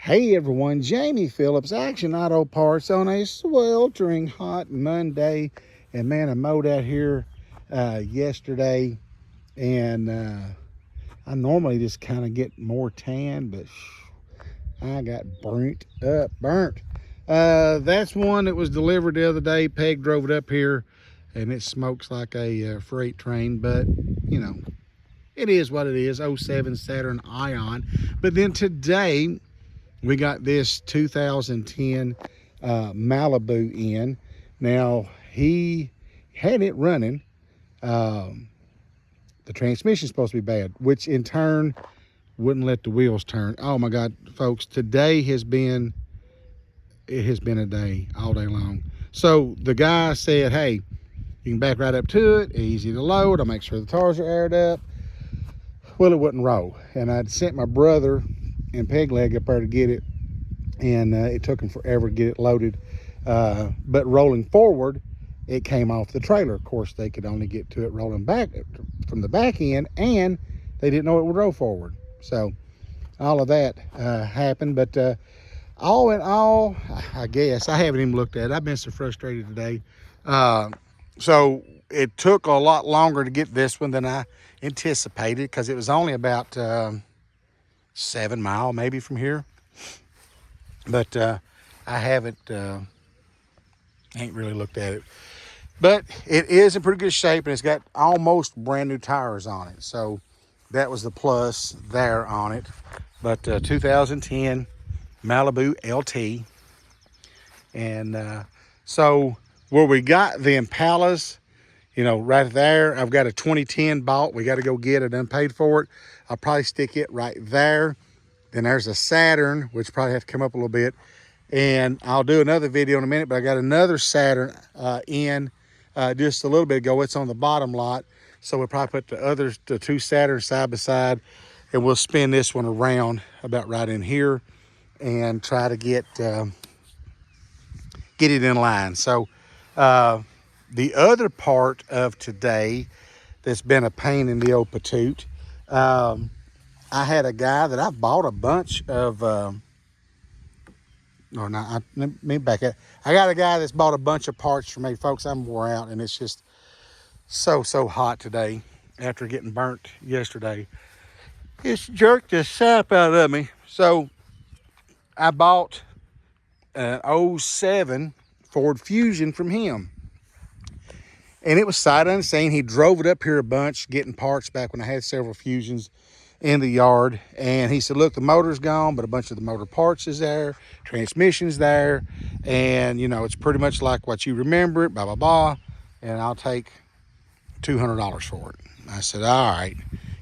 Hey everyone, Jamie Phillips, Action Auto Parts on a sweltering hot Monday. And man, I mowed out here yesterday, and I normally just kind of get more tan, but I got burnt up. That's one that was delivered the other day. Peg drove it up here, and it smokes like a freight train, but you know, it is what it is. '07 Saturn Ion. But then today, we got this 2010 Malibu in. Now, he had it running. The transmission's supposed to be bad, which in turn wouldn't let the wheels turn. Oh my God, folks, today has been a day, all day long. So the guy said, hey, you can back right up to it, easy to load. I'll make sure the tires are aired up. Well, it wouldn't roll. And I'd sent my brother and Peg Leg up there to get it, and it took them forever to get it loaded. But rolling forward, it came off the trailer. Of course, they could only get to it rolling back from the back end, and they didn't know it would roll forward. So all of that happened. But all in all, I guess, I haven't even looked at it. I've been so frustrated today. So it took a lot longer to get this one than I anticipated, because it was only about 7 miles maybe from here. But I haven't ain't really looked at it. But it is in pretty good shape, and it's got almost brand new tires on it, so that was the plus there on it. But 2010 Malibu LT. And so where we got the Impalas, you know, right there, I've got a 2010 bought. We got to go get it, unpaid for it. I'll probably stick it right there. Then there's a Saturn, which probably have to come up a little bit. And I'll do another video in a minute, but I got another Saturn in just a little bit ago. It's on the bottom lot. So we'll probably put the two Saturns side by side, and we'll spin this one around about right in here and try to get it in line. So the other part of today that's been a pain in the old patoot, I had a guy that I bought a bunch of, let me back up. I got a guy that's bought a bunch of parts for me. Folks, I'm wore out, and it's just so hot today after getting burnt yesterday. It's jerked the sap out of me. So I bought an '07 Ford Fusion from him. And it was sight unseen. He drove it up here a bunch, getting parts back when I had several Fusions in the yard. And he said, look, the motor's gone, but a bunch of the motor parts is there, transmission's there, and you know, it's pretty much like what you remember it, blah blah blah, and I'll take $200 for it. I said, all right,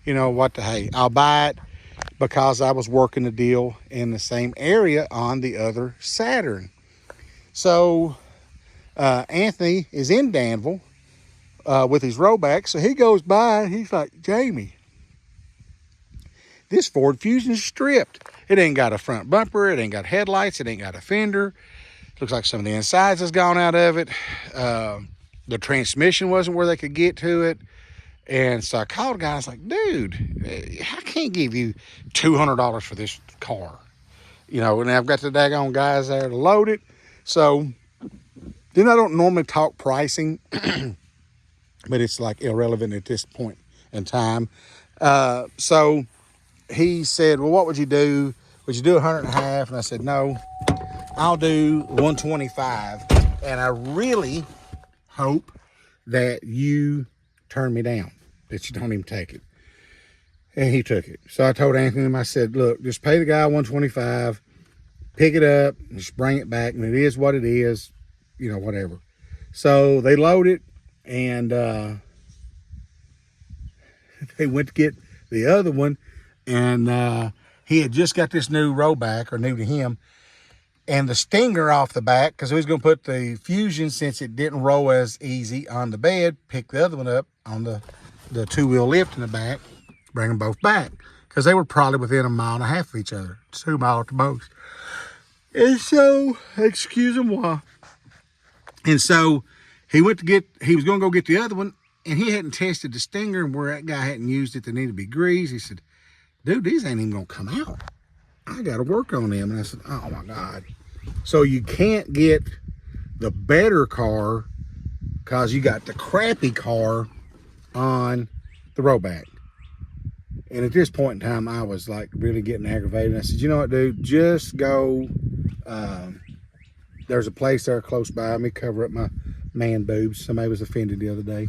you know what, the hey, I'll buy it, because I was working the deal in the same area on the other Saturn. So Anthony is in Danville with his rollback, so he goes by and he's like, Jamie, this Ford Fusion is stripped. It ain't got a front bumper, it ain't got headlights, it ain't got a fender. Looks like some of the insides has gone out of it. The transmission wasn't where they could get to it. And so I called a guy. I was like, dude, I can't give you $200 for this car. You know, and I've got the daggone guys there to load it. So then I don't normally talk pricing, but it's like irrelevant at this point in time. So he said, well, what would you do? Would you do 150? And I said, no, I'll do 125. And I really hope that you turn me down, that you don't even take it. And he took it. So I told Anthony, I said, look, just pay the guy 125, pick it up, and just bring it back. And it is what it is, you know, whatever. So they load it, and they went to get the other one. And he had just got this new rollback, or new to him, and the stinger off the back, because he was going to put the Fusion, since it didn't roll as easy, on the bed, pick the other one up on the two-wheel lift in the back, bring them both back, because they were probably within 1.5 miles of each other, 2 miles at the most. And so, excuse him why. And so he was going to go get the other one, and he hadn't tested the stinger, and where that guy hadn't used it, they needed to be greased. He said, dude, these ain't even going to come out. I got to work on them. And I said, oh my God. So you can't get the better car because you got the crappy car on the rollback. And at this point in time, I was like really getting aggravated. I said, you know what, dude, just go. There's a place there close by. Let me cover up my man boobs. Somebody was offended the other day.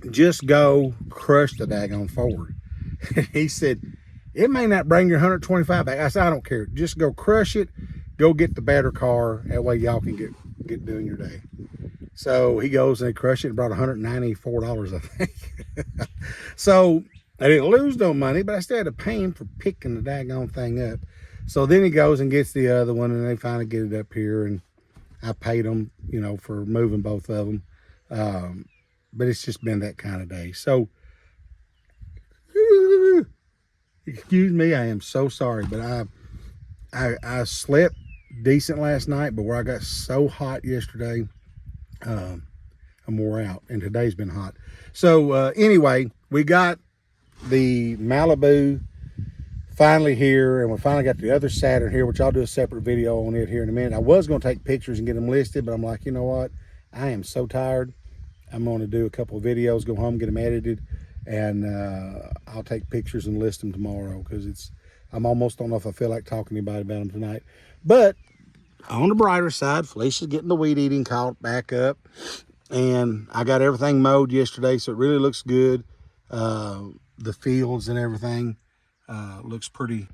Just go crush the daggone Ford. He said, it may not bring your 125 back. I said, I don't care. Just go crush it. Go get the better car. That way y'all can get doing your day. So he goes and he crushed it and brought $194, I think. So I didn't lose no money, but I still had to pay him for picking the daggone thing up. So then he goes and gets the other one, and they finally get it up here, and I paid him, you know, for moving both of them. But it's just been that kind of day. So, excuse me, I am so sorry, but I slept decent last night, but where I got so hot yesterday, I'm wore out, and today's been hot. So anyway, we got the Malibu finally here, and we finally got the other Saturn here, which I'll do a separate video on it here in a minute. I was going to take pictures and get them listed, but I'm like, you know what? I am so tired. I'm going to do a couple of videos, go home, get them edited, and I'll take pictures and list them tomorrow because I'm almost don't know if I feel like talking to anybody about them tonight. But on the brighter side, Felicia's getting the weed eating caught back up, and I got everything mowed yesterday, so it really looks good. The fields and everything looks pretty.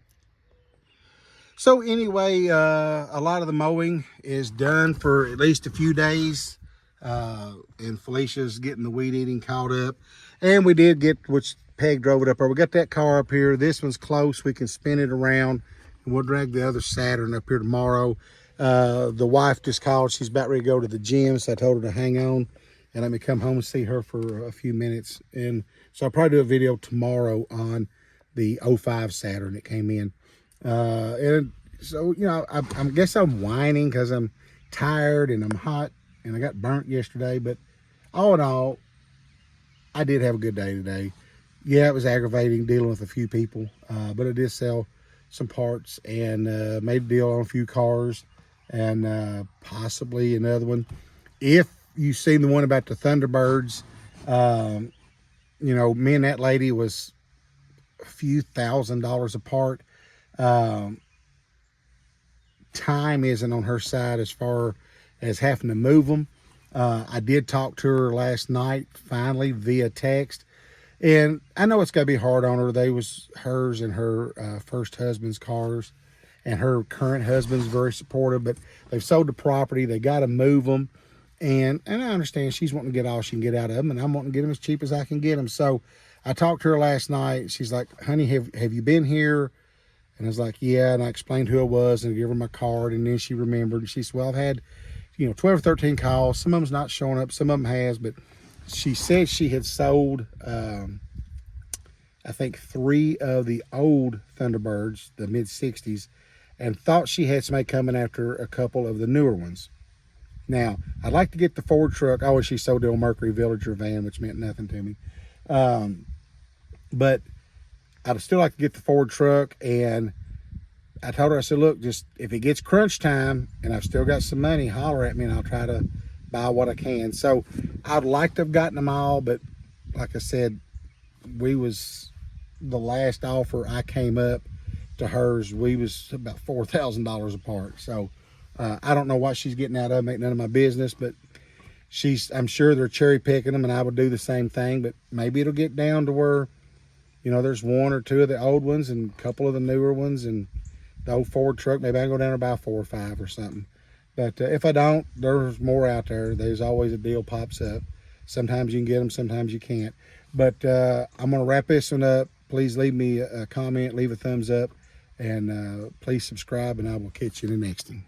So anyway, a lot of the mowing is done for at least a few days, and Felicia's getting the weed eating caught up, and we did get, which Peg drove it up there, we got that car up here. This one's close, we can spin it around, and we'll drag the other Saturn up here tomorrow. The wife just called, she's about ready to go to the gym, so I told her to hang on and let me come home and see her for a few minutes. And so I'll probably do a video tomorrow on the 05 Saturn that came in. And so, you know, I guess I'm whining because I'm tired and I'm hot and I got burnt yesterday. But all in all, I did have a good day today. Yeah, it was aggravating dealing with a few people, but I did sell some parts and made a deal on a few cars and possibly another one. If you've seen the one about the Thunderbirds, you know, me and that lady was a few $1,000s apart. Time isn't on her side as far as having to move them. I did talk to her last night, finally, via text. And I know it's got to be hard on her. They was hers and her first husband's cars. And her current husband's very supportive. But they've sold the property. They got to move them. And I understand she's wanting to get all she can get out of them. And I'm wanting to get them as cheap as I can get them. So I talked to her last night. She's like, honey, have you been here? And I was like, yeah. And I explained who I was and I gave her my card. And then she remembered. And she said, well, I've had, 12 or 13 calls. Some of them's not showing up. Some of them has. But she said she had sold, I think, 3 of the old Thunderbirds, the mid-60s, and thought she had somebody coming after a couple of the newer ones. Now, I'd like to get the Ford truck. Oh, she sold the old Mercury Villager van, which meant nothing to me. But I'd still like to get the Ford truck. And I told her, I said, look, just if it gets crunch time and I've still got some money, holler at me and I'll try to buy what I can. So I'd like to have gotten them all, but like I said, we was the last offer I came up to hers, we was about $4,000 apart. So I don't know what she's getting out of them, ain't none of my business, but I'm sure they're cherry picking them, and I would do the same thing. But maybe it'll get down to where, there's 1 or 2 of the old ones and a couple of the newer ones and the old Ford truck. Maybe I can go down and buy 4 or 5 or something. But if I don't, there's more out there. There's always a deal pops up. Sometimes you can get them, sometimes you can't. But I'm going to wrap this one up. Please leave me a comment, leave a thumbs up, and please subscribe, and I will catch you in the next one.